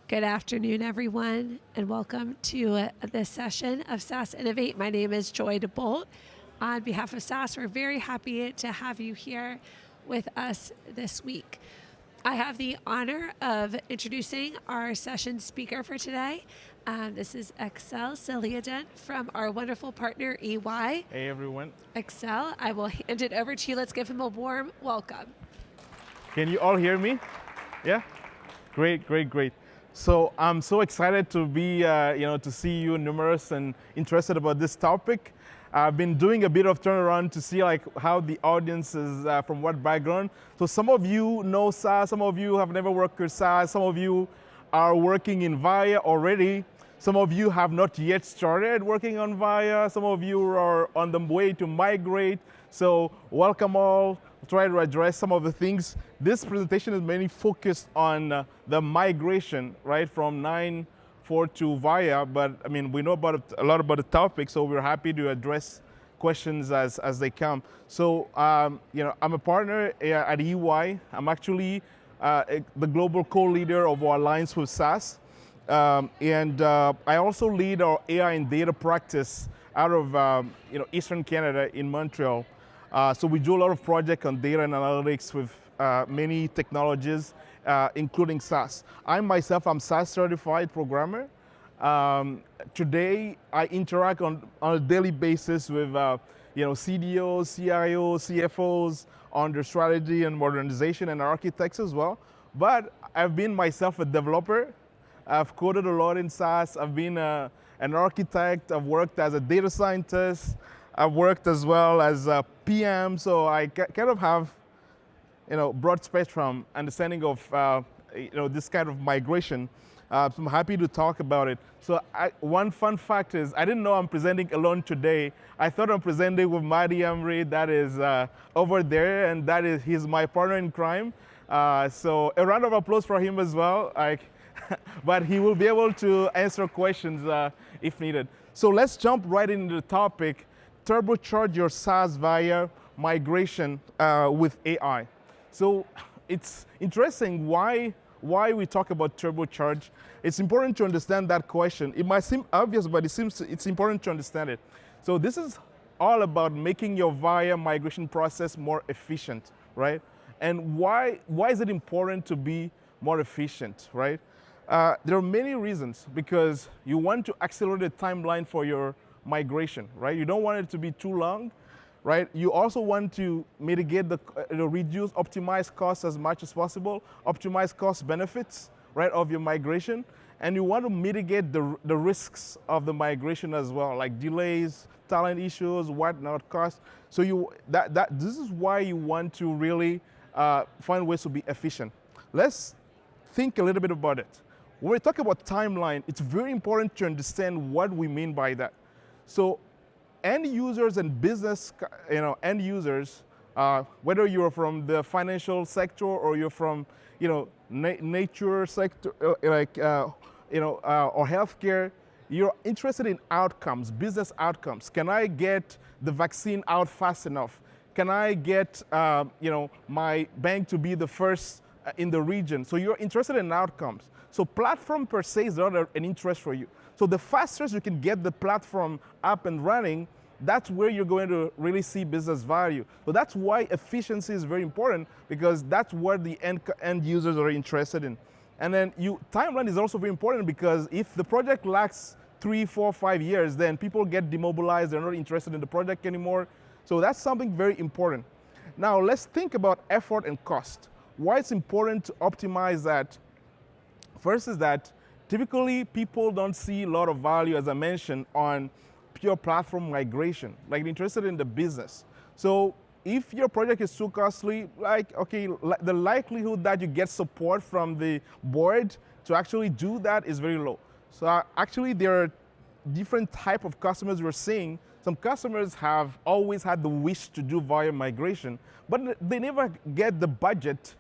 Good afternoon, everyone, and welcome to this session of SaaS Innovate. My name is Joy DeBolt. On behalf of SaaS, we're very happy to have you here with us this week. I have the honor of introducing our session speaker for today. This is Excel Celiadin from our wonderful partner, EY. Hey, everyone. Excel, I will hand it over to you. Let's give him a warm welcome. Can you all hear me? Yeah? Great. So I'm so excited to be, to see you numerous and interested about this topic. I've been doing a bit of turnaround to see how the audience is from what background. So some of you know SaaS, some of you have never worked with SaaS, some of you are working in VIA already. Some of you have not yet started working on VIA. Some of you are on the way to migrate. So welcome all. Try to address some of the things. This presentation is mainly focused on the migration, right, from 9.4 to VIA, but I mean, we know a lot about the topic, so we're happy to address questions as they come. So, I'm a partner at EY. I'm actually the global co-leader of our Alliance with SaaS. I also lead our AI and data practice out of Eastern Canada in Montreal. So we do a lot of projects on data and analytics with many technologies, including SaaS. I'm SaaS certified programmer. Today, I interact on a daily basis with CDOs, CIOs, CFOs on their strategy and modernization and architects as well. But I've been myself a developer. I've coded a lot in SaaS. I've been an architect. I've worked as a data scientist. I've worked as well as a PM, so I kind of have, broad spectrum understanding of, this kind of migration. So I'm happy to talk about it. So one fun fact is, I didn't know I'm presenting alone today. I thought I'm presenting with Mahdi Amri, that is over there, and he's my partner in crime. So a round of applause for him as well. But he will be able to answer questions if needed. So let's jump right into the topic. Turbocharge your SaaS via migration with AI. So it's interesting why we talk about turbocharge. It's important to understand that question. It might seem obvious, but it's important to understand it. So this is all about making your VIA migration process more efficient, right? And why is it important to be more efficient, right? There are many reasons, because you want to accelerate the timeline for your migration, right? You don't want it to be too long, right? You also want to mitigate reduce, optimize costs as much as possible, optimize cost benefits, right, of your migration, and you want to mitigate the risks of the migration as well, like delays, talent issues, whatnot, costs. So this is why you want to really find ways to be efficient. Let's think a little bit about it. When we talk about timeline, it's very important to understand what we mean by that. So end users and business, end users, whether you're from the financial sector or you're from, nature sector, or healthcare, you're interested in outcomes, business outcomes. Can I get the vaccine out fast enough? Can I get, my bank to be the first in the region? So you're interested in outcomes. So platform per se is not an interest for you. So the faster you can get the platform up and running, that's where you're going to really see business value. So that's why efficiency is very important, because that's what the end users are interested in. And then timeline is also very important, because if the project lacks 3, 4, 5 years, then people get demobilized, they're not interested in the project anymore. So that's something very important. Now let's think about effort and cost. Why it's important to optimize that. First is that typically people don't see a lot of value, as I mentioned, on pure platform migration, like interested in the business. So if your project is too costly, the likelihood that you get support from the board to actually do that is very low. So actually there are different type of customers we're seeing. Some customers have always had the wish to do VIA migration, but they never get the budget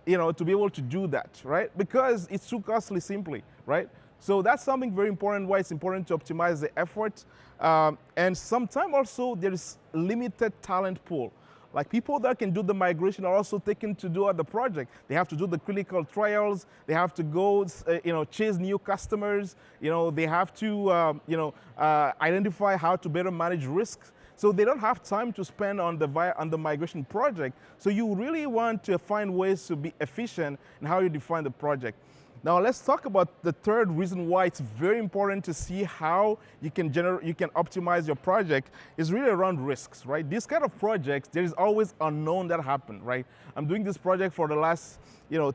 to be able to do that, right? Because it's too costly simply, right? So that's something very important, why it's important to optimize the effort. And sometimes also there is limited talent pool. Like people that can do the migration are also taken to do other project. They have to do the clinical trials. They have to go, chase new customers. They have to, identify how to better manage risks. So they don't have time to spend on the migration project. So you really want to find ways to be efficient in how you define the project. Now let's talk about the third reason why it's very important to see how you can optimize your project is really around risks, right? These kind of projects, there is always unknown that happen, right? I'm doing this project for the last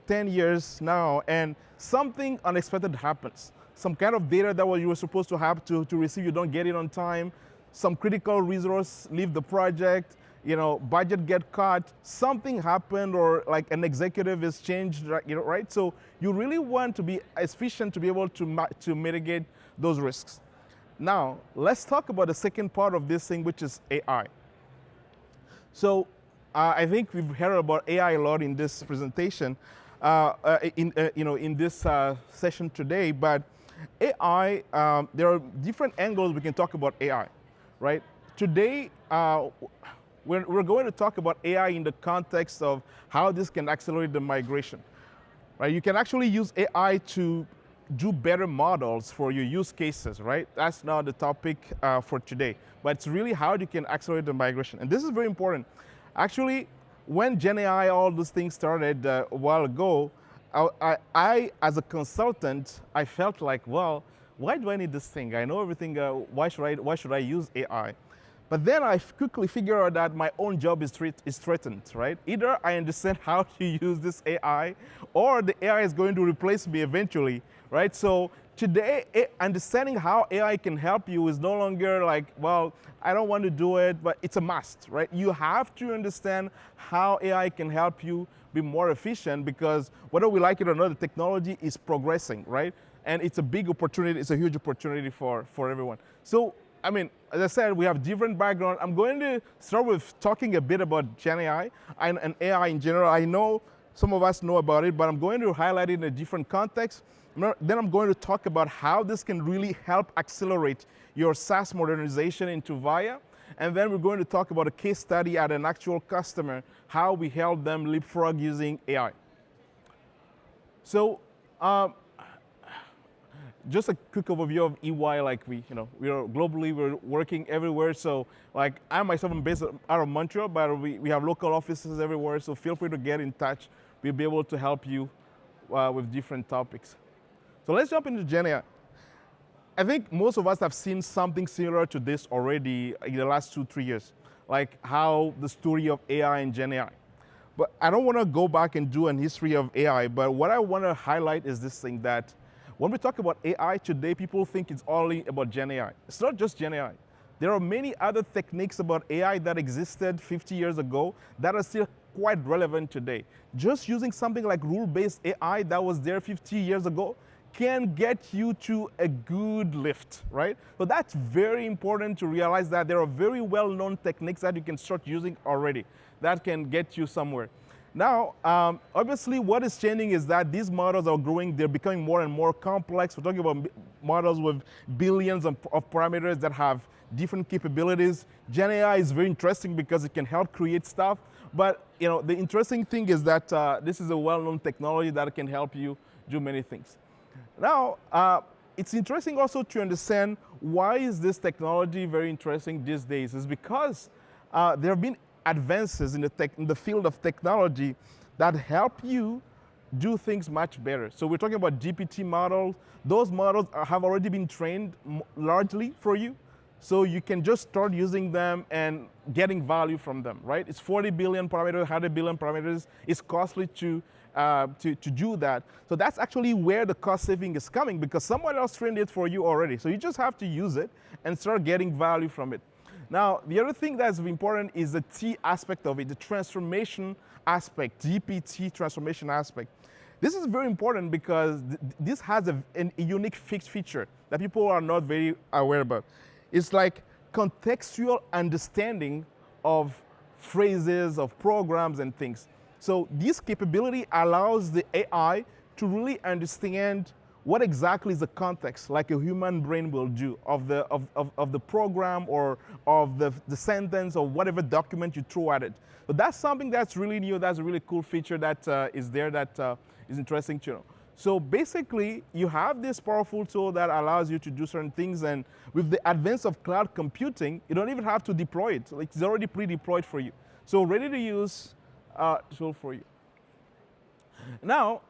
10 years now, and something unexpected happens. Some kind of data that you were supposed to have to receive, you don't get it on time. Some critical resource leave the project. Budget get cut, something happened, or like an executive is changed, right? So you really want to be efficient to be able to mitigate those risks. Now, let's talk about the second part of this thing, which is AI. So I think we've heard about AI a lot in this presentation, in this session today, but AI, there are different angles we can talk about AI, right? Today, we're going to talk about AI in the context of how this can accelerate the migration. Right? You can actually use AI to do better models for your use cases, right? That's not the topic for today, but it's really how you can accelerate the migration. And this is very important. Actually, when GenAI, all those things started a while ago, I, as a consultant, I felt like, well, why do I need this thing? I know everything, why should I use AI? But then I quickly figured out that my own job is threatened, right? Either I understand how to use this AI, or the AI is going to replace me eventually, right? So today, understanding how AI can help you is no longer like, well, I don't want to do it, but it's a must, right? You have to understand how AI can help you be more efficient, because whether we like it or not, the technology is progressing, right? And it's a big opportunity, it's a huge opportunity for everyone. So, I mean, as I said, we have different background. I'm going to start with talking a bit about GenAI and AI in general. I know some of us know about it, but I'm going to highlight it in a different context. Then I'm going to talk about how this can really help accelerate your SaaS modernization into Vaya. And then we're going to talk about a case study at an actual customer, how we help them leapfrog using AI. So, just a quick overview of EY, like we are globally, we're working everywhere. So like I myself am based out of Montreal, but we have local offices everywhere. So feel free to get in touch. We'll be able to help you with different topics. So let's jump into GenAI. I think most of us have seen something similar to this already in the last 2-3 years, like how the story of AI and GenAI. But I don't want to go back and do an history of AI, but what I want to highlight is this thing that when we talk about AI today, people think it's only about GenAI. It's not just GenAI. There are many other techniques about AI that existed 50 years ago that are still quite relevant today. Just using something like rule-based AI that was there 50 years ago can get you to a good lift, right? So that's very important to realize that there are very well-known techniques that you can start using already that can get you somewhere. Now, obviously what is changing is that these models are growing, they're becoming more and more complex. We're talking about models with billions of parameters that have different capabilities. GenAI is very interesting because it can help create stuff, but the interesting thing is that this is a well-known technology that can help you do many things. Now, it's interesting also to understand why is this technology very interesting these days. It's because there have been advances in the field of technology that help you do things much better. So we're talking about GPT models. Those models have already been trained largely for you. So you can just start using them and getting value from them, right? It's 40 billion parameters, 100 billion parameters. It's costly to do that. So that's actually where the cost saving is coming, because someone else trained it for you already. So you just have to use it and start getting value from it. Now, the other thing that's important is the T aspect of it, the transformation aspect, GPT transformation aspect. This is very important because this has a unique fixed feature that people are not very aware about. It's like contextual understanding of phrases, of programs and things. So this capability allows the AI to really understand what exactly is the context, like a human brain will do, of the program or of the sentence or whatever document you throw at it. So that's something that's really new. That's a really cool feature that is there that is interesting to know. So basically, you have this powerful tool that allows you to do certain things, and with the advance of cloud computing, you don't even have to deploy it. Like, it's already pre-deployed for you. So ready to use tool for you. Now,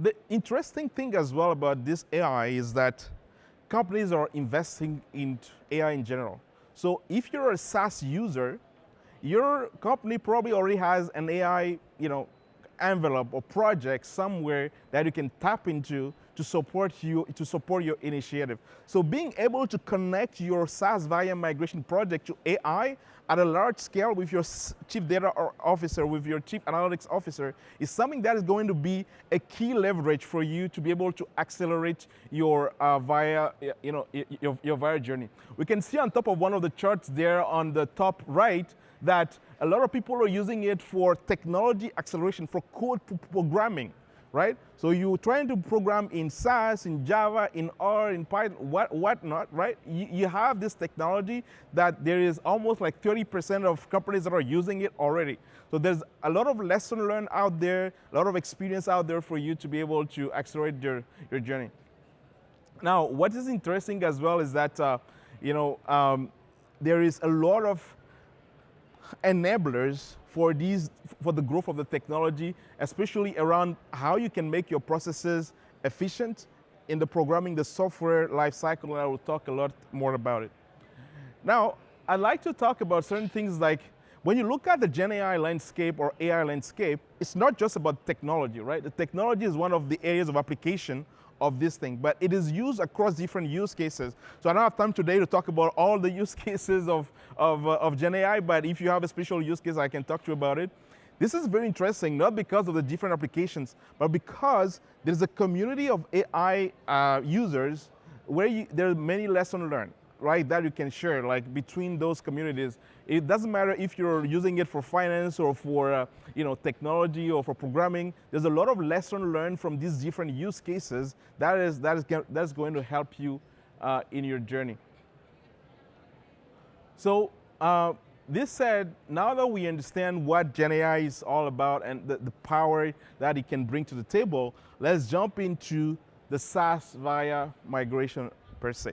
the interesting thing as well about this AI is that companies are investing in AI in general. So if you're a SaaS user, your company probably already has an AI, envelope or project somewhere that you can tap into to support your initiative. So being able to connect your SaaS VIA migration project to AI at a large scale with your chief data officer, with your chief analytics officer, is something that is going to be a key leverage for you to be able to accelerate your your VIA journey. We can see on top of one of the charts there on the top right that a lot of people are using it for technology acceleration, for code programming, right? So you're trying to program in SAS, in Java, in R, in Python, whatnot, right? You have this technology that there is almost like 30% of companies that are using it already. So there's a lot of lesson learned out there, a lot of experience out there for you to be able to accelerate your journey. Now, what is interesting as well is that, there is a lot of enablers for the growth of the technology, especially around how you can make your processes efficient in the programming, the software lifecycle, and I will talk a lot more about it. Now, I'd like to talk about certain things like when you look at the Gen AI landscape or AI landscape, it's not just about technology, right? The technology is one of the areas of application of this thing, but it is used across different use cases. So I don't have time today to talk about all the use cases of Gen AI, but if you have a special use case, I can talk to you about it. This is very interesting, not because of the different applications, but because there's a community of AI users where there are many lessons learned, right, that you can share, like between those communities. It doesn't matter if you're using it for finance or for technology or for programming. There's a lot of lessons learned from these different use cases that's going to help you in your journey. So this said, now that we understand what Gen AI is all about and the power that it can bring to the table, let's jump into the SaaS VIA migration per se.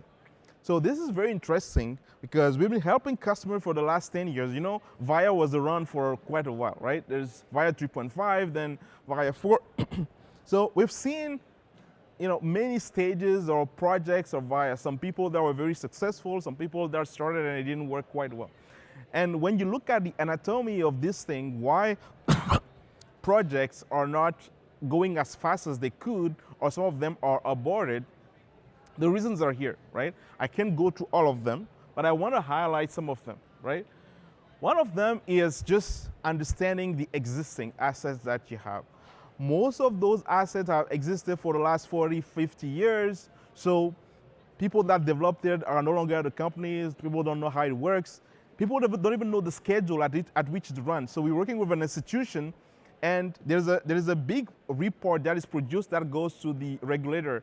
So this is very interesting because we've been helping customers for the last 10 years. VIA was around for quite a while, right? There's VIA 3.5, then VIA 4. So we've seen, many stages or projects of VIA. Some people that were very successful, some people that started and it didn't work quite well. And when you look at the anatomy of this thing, why projects are not going as fast as they could, or some of them are aborted, the reasons are here, right? I can't go through all of them, but I want to highlight some of them, right? One of them is just understanding the existing assets that you have. Most of those assets have existed for the last 40, 50 years, so people that developed it are no longer at the companies, people don't know how it works, people don't even know the schedule at which it runs. So we're working with an institution, and there is a big report that is produced that goes to the regulator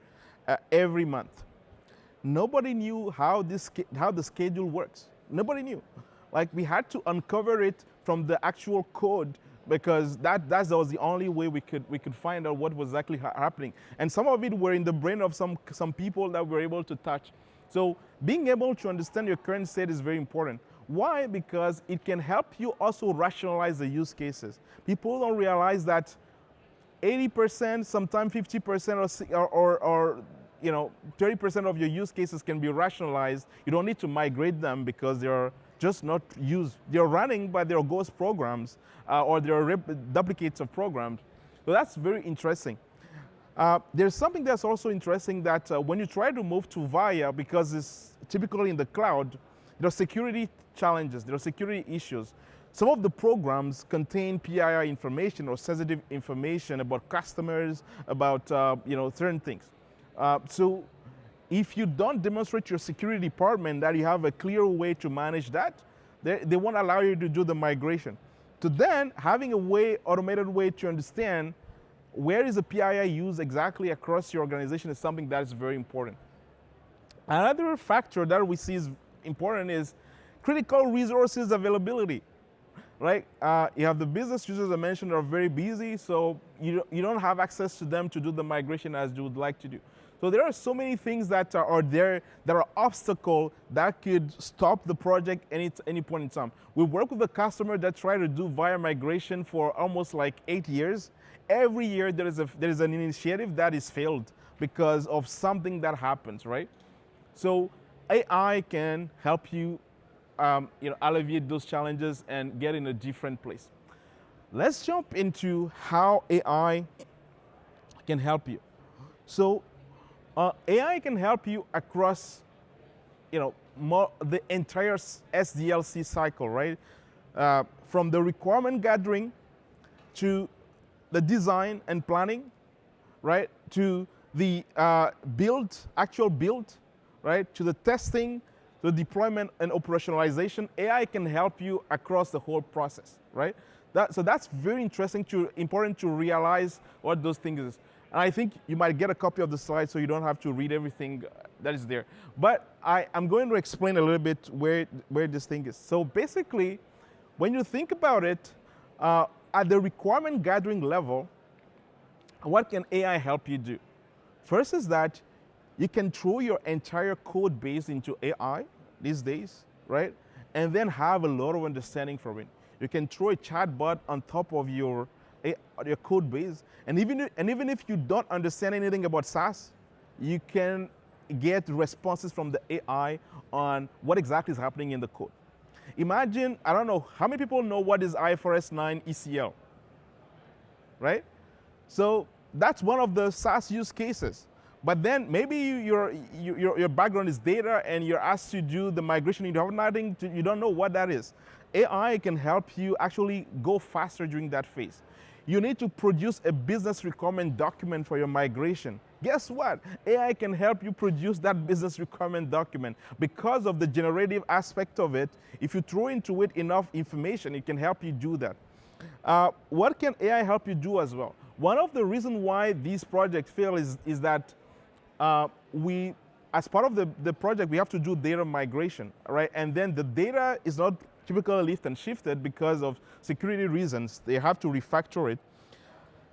every month. Nobody knew how the schedule works. Nobody knew. Like, we had to uncover it from the actual code because that was the only way we could find out what was exactly happening. And some of it were in the brain of some people that we were able to touch. So being able to understand your current state is very important. Why? Because it can help you also rationalize the use cases. People don't realize that 80%, sometimes 50% or 30% of your use cases can be rationalized. You don't need to migrate them because they're just not used. They're running, but they're ghost programs or they're duplicates of programs. So that's very interesting. There's something that's also interesting that when you try to move to VIA, because it's typically in the cloud, there are security challenges, there are security issues. Some of the programs contain PII information or sensitive information about customers, about certain things. So if you don't demonstrate your security department that you have a clear way to manage that, they won't allow you to do the migration. So then having a automated way to understand where is the PII used exactly across your organization is something that is very important. Another factor that we see is important is critical resources availability, right? You have the business users I mentioned are very busy, so you don't have access to them to do the migration as you would like to do. So there are so many things that are there that are obstacles that could stop the project any point in time. We work with a customer that tried to do VIA migration for almost like 8 years. Every year there is an initiative that is failed because of something that happens, right? So AI can help you, alleviate those challenges and get in a different place. Let's jump into how AI can help you. So AI can help you across, the entire SDLC cycle, right? From the requirement gathering to the design and planning, right? To the actual build, right? To the testing, to the deployment and operationalization. AI can help you across the whole process, right? So that's very important to realize what those things is. And I think you might get a copy of the slide so you don't have to read everything that is there. But I'm going to explain a little bit where this thing is. So basically, when you think about it, at the requirement gathering level, what can AI help you do? First is that you can throw your entire code base into AI these days, right? And then have a lot of understanding from it. You can throw a chatbot on top of your code base, and even if you don't understand anything about SaaS, you can get responses from the AI on what exactly is happening in the code. Imagine, I don't know, how many people know what is IFRS 9 ECL, right? So that's one of the SaaS use cases. But then maybe your background is data and you're asked to do the migration, you don't know what that is. AI can help you actually go faster during that phase. You need to produce a business requirement document for your migration. Guess what? AI can help you produce that business requirement document. Because of the generative aspect of it, if you throw into it enough information, it can help you do that. What can AI help you do as well? One of the reasons why these projects fail is that as part of the project, we have to do data migration, right? And then the data is not typically lift and shifted because of security reasons. They have to refactor it.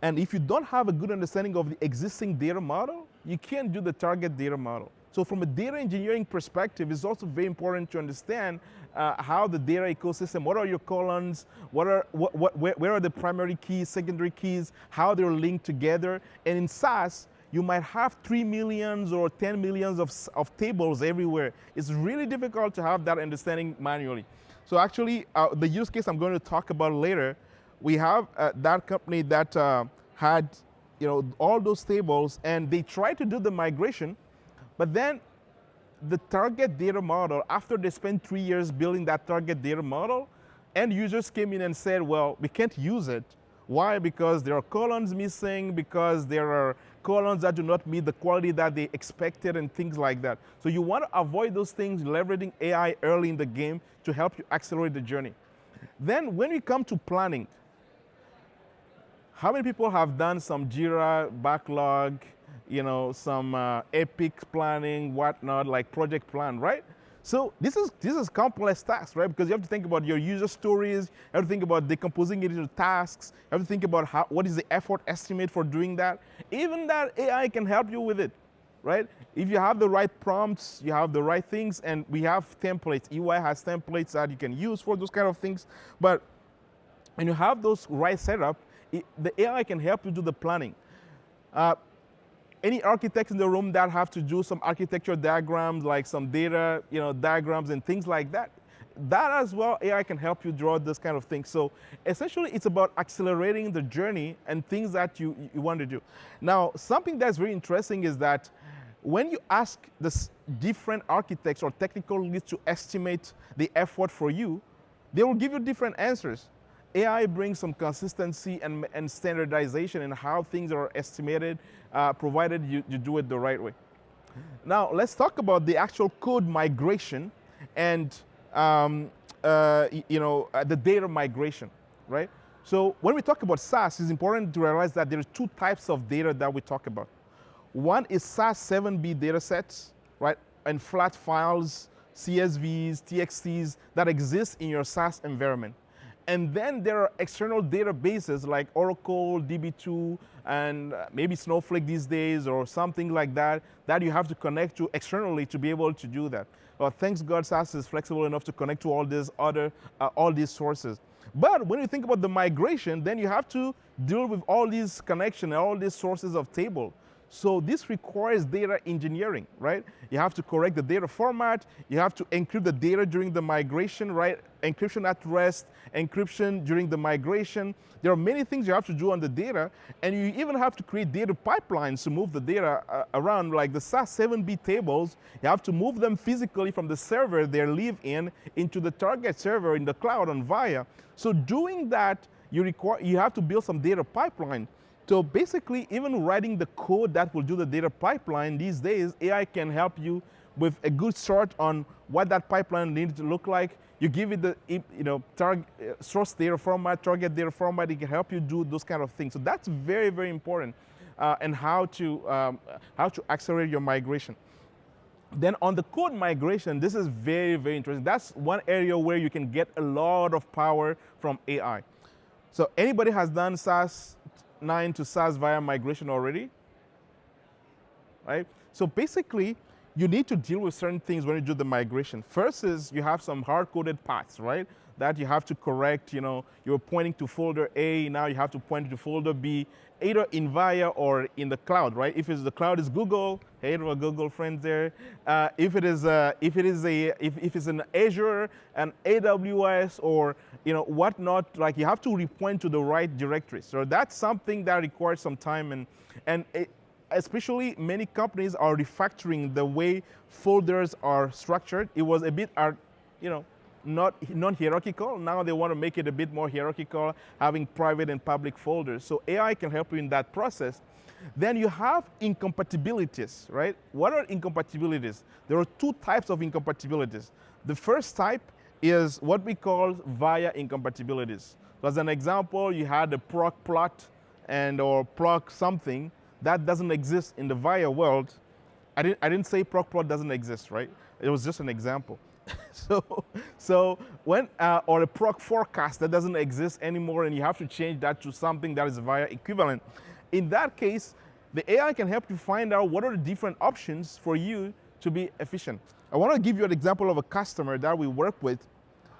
And if you don't have a good understanding of the existing data model, you can't do the target data model. So from a data engineering perspective, it's also very important to understand how the data ecosystem, what are your columns, where are the primary keys, secondary keys, how they're linked together. And in SaaS, you might have 3 million or 10 million of tables everywhere. It's really difficult to have that understanding manually. So actually, the use case I'm going to talk about later, we have that company that had all those tables, and they tried to do the migration, but then the target data model, after they spent 3 years building that target data model, end users came in and said, well, we can't use it. Why? Because there are columns missing, because there are columns that do not meet the quality that they expected and things like that. So you want to avoid those things, leveraging AI early in the game to help you accelerate the journey. Then when we come to planning, how many people have done some Jira backlog, some Epic planning, whatnot, like project plan, right? So this is complex tasks, right? Because you have to think about your user stories, you have to think about decomposing it into tasks, you have to think about what is the effort estimate for doing that. Even that AI can help you with it, right? If you have the right prompts, you have the right things, and we have templates. EY has templates that you can use for those kind of things. But when you have those right setup, the AI can help you do the planning. Any architects in the room that have to do some architecture diagrams, like some data, diagrams and things like that, that as well, AI can help you draw this kind of thing. So essentially, it's about accelerating the journey and things that you want to do. Now, something that's very interesting is that when you ask the different architects or technical leads to estimate the effort for you, they will give you different answers. AI brings some consistency and standardization in how things are estimated, provided you do it the right way. Now, let's talk about the actual code migration and the data migration, right? So when we talk about SaaS, it's important to realize that there are two types of data that we talk about. One is SAS 7B data sets, right? And flat files, CSVs, TXTs that exist in your SaaS environment. And then there are external databases like Oracle, DB2, and maybe Snowflake these days or something like that, that you have to connect to externally to be able to do that. Well, thanks God, SaaS is flexible enough to connect to all these all these sources. But when you think about the migration, then you have to deal with all these connections and all these sources of table. So this requires data engineering, right? You have to correct the data format, you have to encrypt the data during the migration, right? Encryption at rest, encryption during the migration. There are many things you have to do on the data, and you even have to create data pipelines to move the data around, like the SAS 7B tables. You have to move them physically from the server they live in into the target server in the cloud on VIA. So doing that, you have to build some data pipeline. So basically, even writing the code that will do the data pipeline these days, AI can help you with a good start on what that pipeline needs to look like. You give it the source data format, target data format, it can help you do those kind of things. So that's very, very important, and how to accelerate your migration. Then on the code migration, this is very, very interesting. That's one area where you can get a lot of power from AI. So anybody has done SAS 9 to SAS VIA migration already? Right? So basically, you need to deal with certain things when you do the migration. First is you have some hard-coded paths, right? That you have to correct. You know, you're pointing to folder A, now you have to point to folder B, either in VIA or in the cloud, right? If it's the cloud is Google, hey to our Google friends there. If it's an Azure, an AWS, or whatnot, like you have to repoint to the right directory. So that's something that requires some time, especially many companies are refactoring the way folders are structured. It was a bit, not hierarchical. Now they want to make it a bit more hierarchical, having private and public folders. So AI can help you in that process. Then you have incompatibilities, right? What are incompatibilities? There are two types of incompatibilities. The first type is what we call VIA incompatibilities. So as an example, you had a proc plot or proc something that doesn't exist in the VIA world. I didn't say proc plot doesn't exist, right? It was just an example. So when or a proc forecast that doesn't exist anymore, and you have to change that to something that is VIA equivalent. In that case, the AI can help you find out what are the different options for you to be efficient. I want to give you an example of a customer that we work with.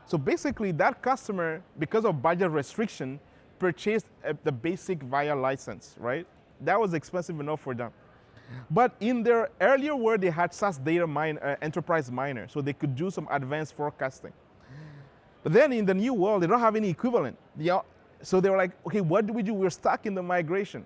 So basically, that customer, because of budget restriction, purchased the basic VIA license, right? That was expensive enough for them. But in their earlier world, they had SAS Data Enterprise Miner, so they could do some advanced forecasting. But then in the new world, they don't have any equivalent. So they were like, okay, what do we do? We're stuck in the migration.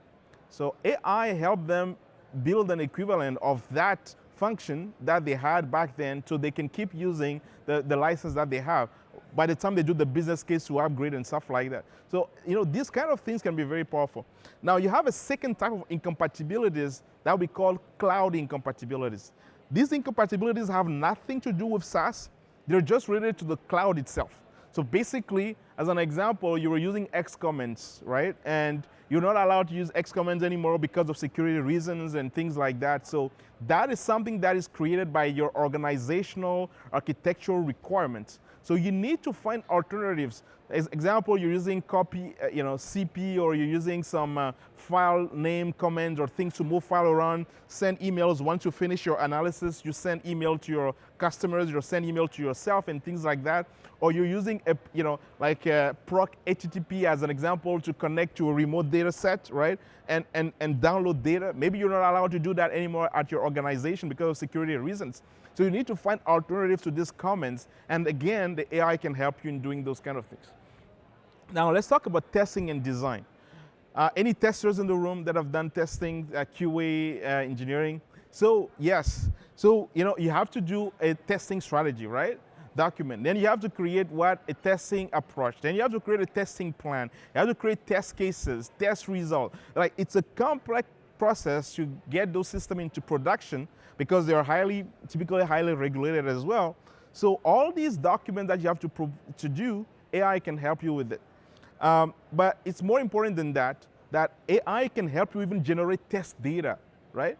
So AI helped them build an equivalent of that function that they had back then, so they can keep using the license that they have by the time they do the business case to upgrade and stuff like that. So, these kind of things can be very powerful. Now, you have a second type of incompatibilities that we call cloud incompatibilities. These incompatibilities have nothing to do with SaaS. They're just related to the cloud itself. So basically, as an example, you were using Xcommons, right? And you're not allowed to use Xcommons anymore because of security reasons and things like that. So that is something that is created by your organizational architectural requirements. So you need to find alternatives. As example, you're using copy, CP, or you're using some file name commands or things to move file around, send emails. Once you finish your analysis, you send email to your customers, you send email to yourself and things like that. Or you're using a proc HTTP as an example to connect to a remote data set, right? And download data. Maybe you're not allowed to do that anymore at your organization because of security reasons. So you need to find alternatives to these comments. And again, the AI can help you in doing those kind of things. Now let's talk about testing and design. Any testers in the room that have done testing, QA, engineering? So yes, so you have to do a testing strategy, right? Document. Then you have to create a testing approach. Then you have to create a testing plan. You have to create test cases, test results. Like, it's a complex process to get those systems into production because they are typically highly regulated as well. So all these documents that you have to do, AI can help you with it. But it's more important than that, that AI can help you even generate test data, right?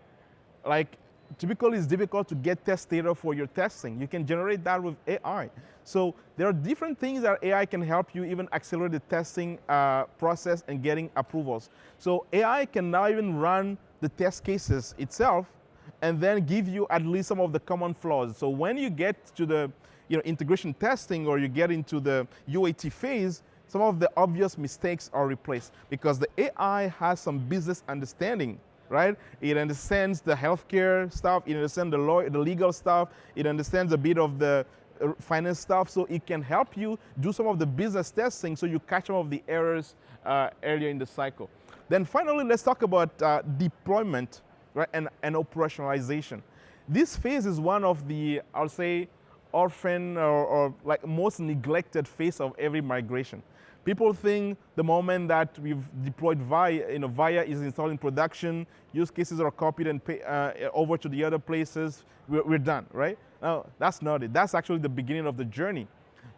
Like, typically it's difficult to get test data for your testing. You can generate that with AI. So there are different things that AI can help you even accelerate the testing process and getting approvals. So AI can now even run the test cases itself and then give you at least some of the common flaws. So when you get to the integration testing, or you get into the UAT phase, some of the obvious mistakes are replaced because the AI has some business understanding, right? It understands the healthcare stuff, it understands the legal stuff, it understands a bit of the finance stuff, so it can help you do some of the business testing so you catch some of the errors earlier in the cycle. Then finally, let's talk about deployment, right, and operationalization. This phase is one of the, I'll say, orphan or like most neglected phase of every migration. People think the moment that we've deployed VIA is installed in production, use cases are copied and over to the other places, we're done, right? No, that's not it. That's actually the beginning of the journey,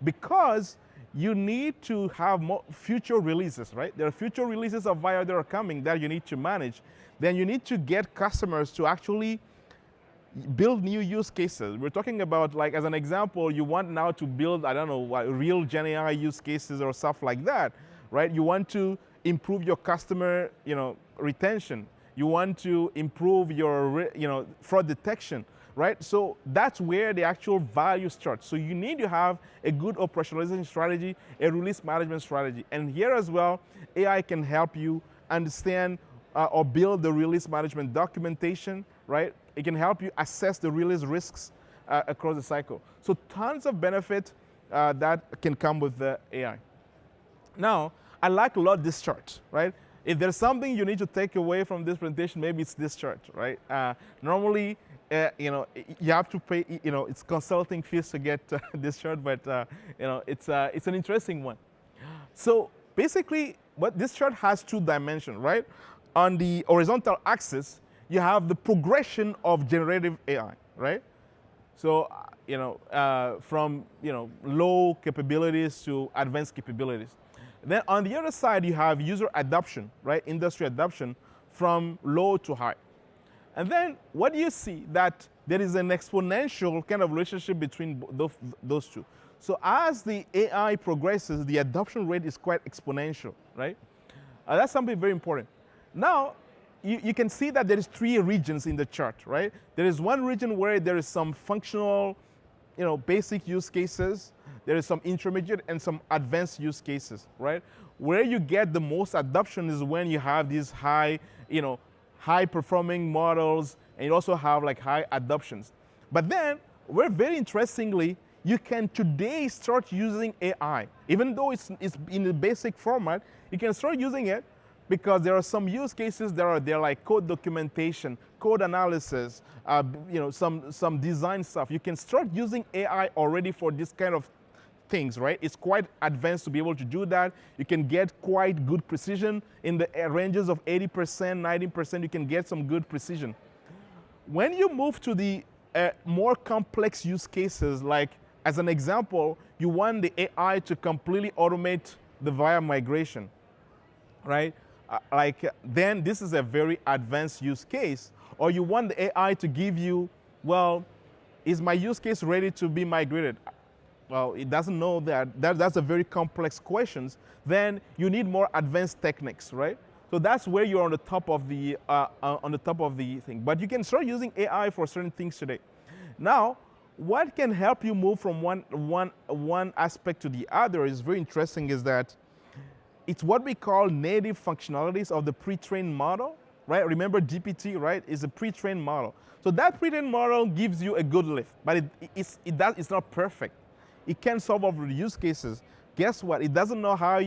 because you need to have more future releases, right? There are future releases of VIA that are coming that you need to manage. Then you need to get customers to actually build new use cases. We're talking about, like, as an example, you want now to build, I don't know, real GenAI use cases or stuff like that, right? You want to improve your customer, retention. You want to improve your, fraud detection, right? So that's where the actual value starts. So you need to have a good operationalization strategy, a release management strategy. And here as well, AI can help you understand or build the release management documentation, right? It can help you assess the release risks across the cycle. So tons of benefit that can come with the AI. Now, I like a lot this chart, right? If there's something you need to take away from this presentation, maybe it's this chart, right? Normally, you have to pay, it's consulting fees to get this chart, but it's an interesting one. So basically, what this chart has two dimensions, right? On the horizontal axis, you have the progression of generative AI, right? So, from low capabilities to advanced capabilities. Then on the other side, you have user adoption, right? Industry adoption from low to high. And then what do you see? That there is an exponential kind of relationship between those two. So as the AI progresses, the adoption rate is quite exponential, right? That's something very important. Now, you can see that there is three regions in the chart, right? There is one region where there is some functional, basic use cases. There is some intermediate and some advanced use cases, right? Where you get the most adoption is when you have these high performing models, and you also have like high adoptions. But then, very interestingly, you can today start using AI. Even though it's in the basic format, you can start using it, because there are some use cases that are like code documentation, code analysis, some design stuff. You can start using AI already for this kind of things, right? It's quite advanced to be able to do that. You can get quite good precision in the ranges of 80%, 90%. You can get some good precision. When you move to the more complex use cases, like as an example, you want the AI to completely automate the VIA migration, right? Then this is a very advanced use case. Or you want the AI to give you, well, is my use case ready to be migrated? Well, it doesn't know that. That's a very complex question. Then you need more advanced techniques, right? So that's where you're on the top of the thing. But you can start using AI for certain things today. Now, what can help you move from one aspect to the other is very interesting, is that it's what we call native functionalities of the pre-trained model, right? Remember GPT, right? Is a pre-trained model. So that pre-trained model gives you a good lift, but it's not perfect. It can solve all the use cases. Guess what? It doesn't know how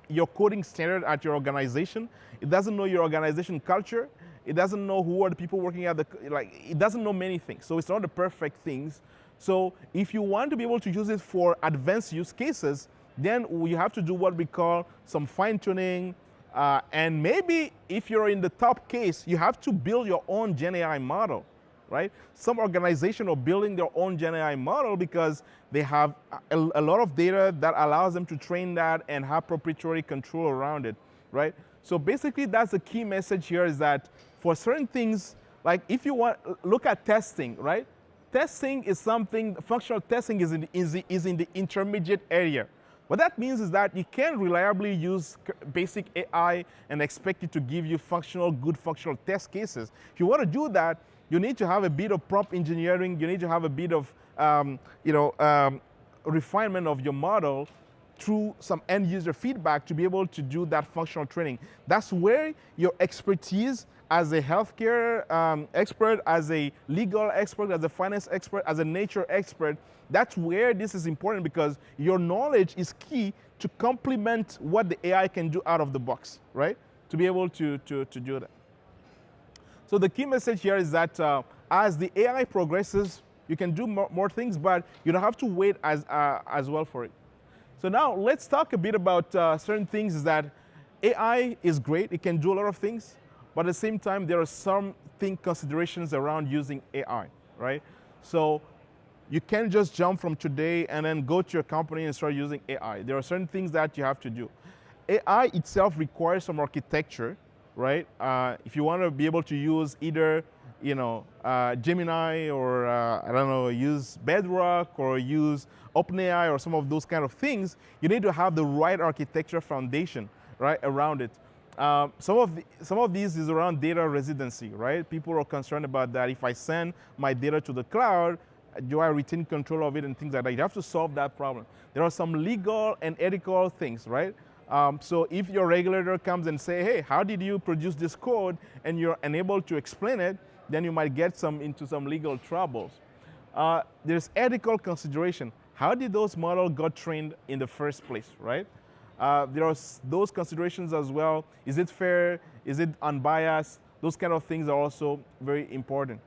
your coding standard at your organization. It doesn't know your organization culture. It doesn't know who are the people working at it doesn't know many things. So it's not the perfect things. So if you want to be able to use it for advanced use cases, then you have to do what we call some fine-tuning, and maybe if you're in the top case, you have to build your own GenAI model, right? Some organization are building their own Gen AI model because they have a lot of data that allows them to train that and have proprietary control around it, right? So basically that's the key message here, is that for certain things, like if you want, look at testing, right? Testing is something, functional testing is in the intermediate area. What that means is that you can't reliably use basic AI and expect it to give you good functional test cases. If you want to do that, you need to have a bit of prompt engineering, you need to have a bit of refinement of your model through some end user feedback to be able to do that functional training. That's where your expertise as a healthcare expert, as a legal expert, as a finance expert, as a nature expert, that's where this is important, because your knowledge is key to complement what the AI can do out of the box, right? To be able to do that. So the key message here is that as the AI progresses, you can do more things, but you don't have to wait as well for it. So now let's talk a bit about certain things. Is that AI is great, it can do a lot of things, but at the same time, there are some considerations around using AI, right? So you can't just jump from today and then go to your company and start using AI. There are certain things that you have to do. AI itself requires some architecture, right? If you want to be able to use either Gemini or I don't know, use Bedrock or use OpenAI or some of those kind of things, you need to have the right architecture foundation, right, around it. Some of these is around data residency, right? People are concerned about that. If I send my data to the cloud, do I retain control of it and things like that? You have to solve that problem. There are some legal and ethical things, right? So if your regulator comes and say, hey, how did you produce this code, and you're unable to explain it, then you might get into some legal troubles. There's ethical consideration. How did those models got trained in the first place, right? There are those considerations as well. Is it fair? Is it unbiased? Those kind of things are also very important.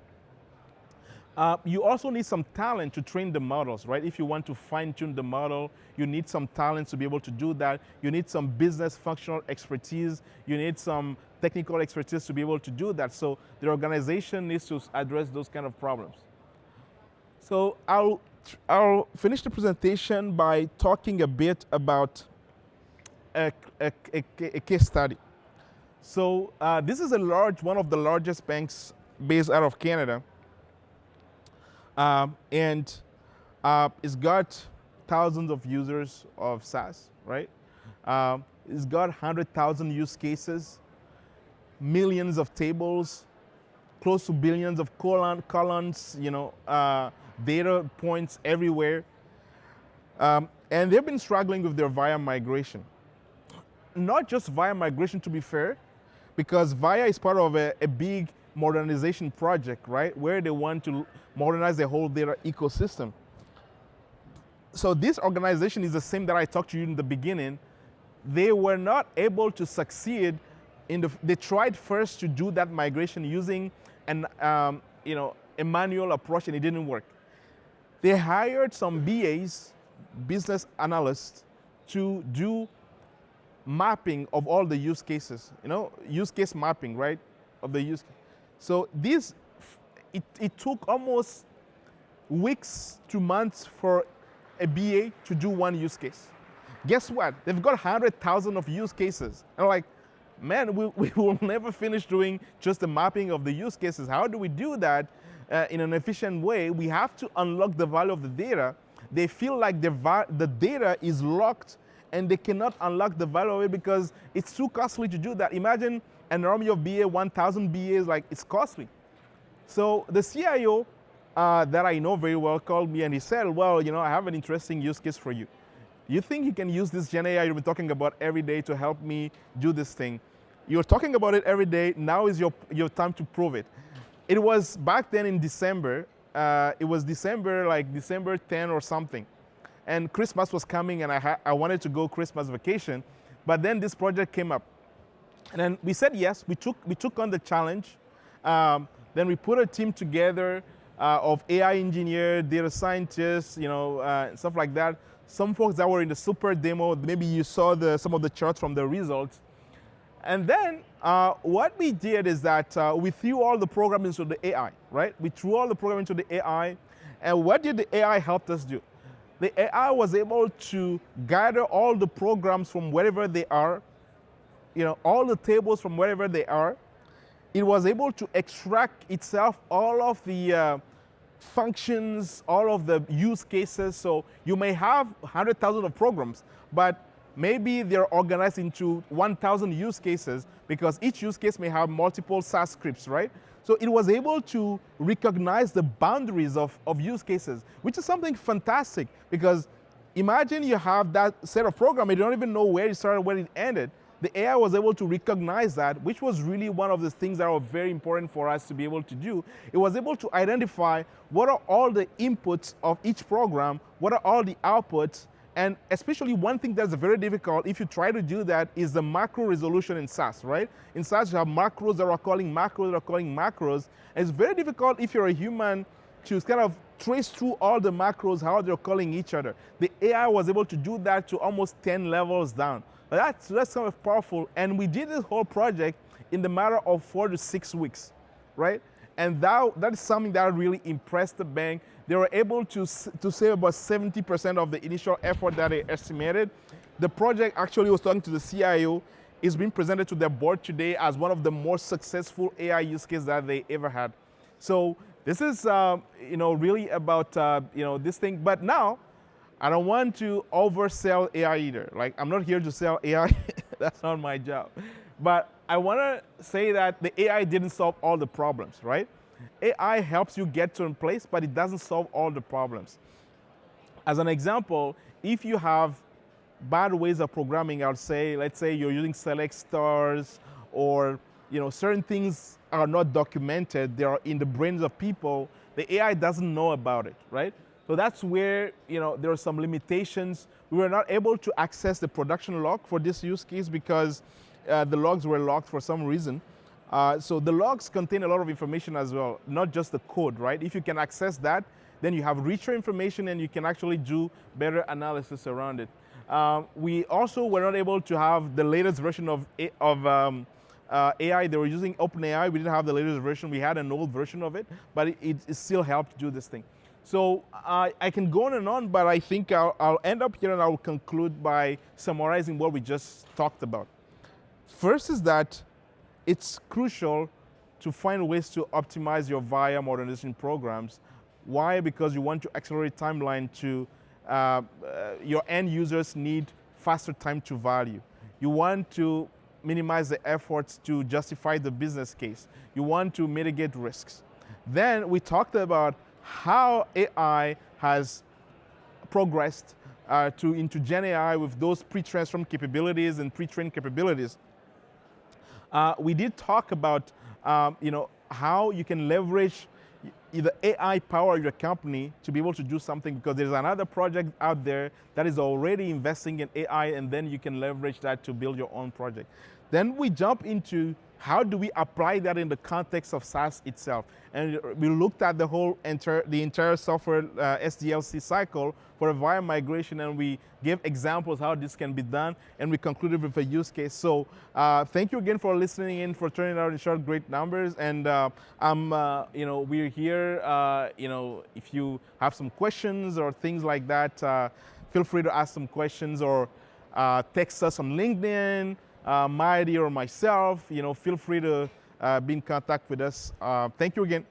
You also need some talent to train the models, right? If you want to fine-tune the model, you need some talent to be able to do that. You need some business functional expertise. You need some technical expertise to be able to do that. So the organization needs to address those kind of problems. So I'll finish the presentation by talking a bit about a case study. So this is one of the largest banks based out of Canada. And it's got thousands of users of SaaS, right? It's got 100,000 use cases, millions of tables, close to billions of columns, data points everywhere. And they've been struggling with their VIA migration. Not just VIA migration, to be fair, because VIA is part of a big modernization project, right? Where they want to modernize the whole data ecosystem. So this organization is the same that I talked to you in the beginning. They were not able to succeed they tried first to do that migration using a manual approach, and it didn't work. They hired some BAs, business analysts, to do mapping of all the use cases, use case mapping, right, of the use case. So it took almost weeks to months for a BA to do one use case. Guess what? They've got 100,000 of use cases. And I'm like, man, we will never finish doing just the mapping of the use cases. How do we do that in an efficient way? We have to unlock the value of the data. They feel like the data is locked and they cannot unlock the value of it because it's too costly to do that. Imagine an army of BA, 1,000 BAs, like it's costly. So the CIO that I know very well called me and he said, well, I have an interesting use case for you. You think you can use this Gen AI you've been talking about every day to help me do this thing? You're talking about it every day. Now is your time to prove it. It was back then in December. It was December 10 or something. And Christmas was coming and I wanted to go Christmas vacation. But then this project came up. And then we said yes, we took on the challenge. Then we put a team together of AI engineers, data scientists, stuff like that. Some folks that were in the super demo, maybe you saw some of the charts from the results. And then what we did is that we threw all the program into the AI, right? We threw all the program into the AI. And what did the AI help us do? The AI was able to gather all the programs from wherever they are, all the tables from wherever they are. It was able to extract itself all of the functions, all of the use cases. So you may have 100,000 of programs, but maybe they're organized into 1,000 use cases because each use case may have multiple SAS scripts, right? So it was able to recognize the boundaries of use cases, which is something fantastic because imagine you have that set of program, you don't even know where it started, where it ended. The AI was able to recognize that, which was really one of the things that are very important for us to be able to do. It was able to identify what are all the inputs of each program, what are all the outputs, and especially one thing that's very difficult if you try to do that is the macro resolution in SAS, right? In SAS you have macros that are calling macros that are calling macros. And it's very difficult if you're a human to kind of trace through all the macros, how they're calling each other. The AI was able to do that to almost 10 levels down. That's kind of powerful. And we did this whole project in the matter of 4 to 6 weeks, right? And that is something that really impressed the bank. They were able to save about 70% of the initial effort that they estimated. The project actually was talking to the CIO. It's been presented to their board today as one of the most successful AI use cases that they ever had. So this is really about this thing. But now, I don't want to oversell AI either. Like, I'm not here to sell AI. That's not my job. But I want to say that the AI didn't solve all the problems, right? AI helps you get to a place, but it doesn't solve all the problems. As an example, if you have bad ways of programming, let's say you're using select stars or certain things are not documented, they are in the brains of people, the AI doesn't know about it, right? So that's where there are some limitations. We were not able to access the production log for this use case because the logs were locked for some reason. So the logs contain a lot of information as well, not just the code, right? If you can access that, then you have richer information and you can actually do better analysis around it. We also were not able to have the latest version of AI. They were using OpenAI. We didn't have the latest version. We had an old version of it, but it still helped do this thing. So I can go on and on, but I think I'll end up here and I'll conclude by summarizing what we just talked about. First is that it's crucial to find ways to optimize your VIA modernization programs. Why? Because you want to accelerate timeline to your end users need faster time to value. You want to minimize the efforts to justify the business case. You want to mitigate risks. Then we talked about how AI has progressed into Gen AI with those pre-transformed capabilities and pre-trained capabilities. We did talk about how you can leverage the AI power of your company to be able to do something, because there's another project out there that is already investing in AI, and then you can leverage that to build your own project. Then we jump into how do we apply that in the context of SaaS itself? And we looked at the entire software SDLC cycle for a VIA migration, and we gave examples how this can be done, and we concluded with a use case. So thank you again for listening in, for turning out in short great numbers, and we're here. If you have some questions or things like that, feel free to ask some questions or text us on LinkedIn. Maidi or myself, feel free to be in contact with us. Thank you again.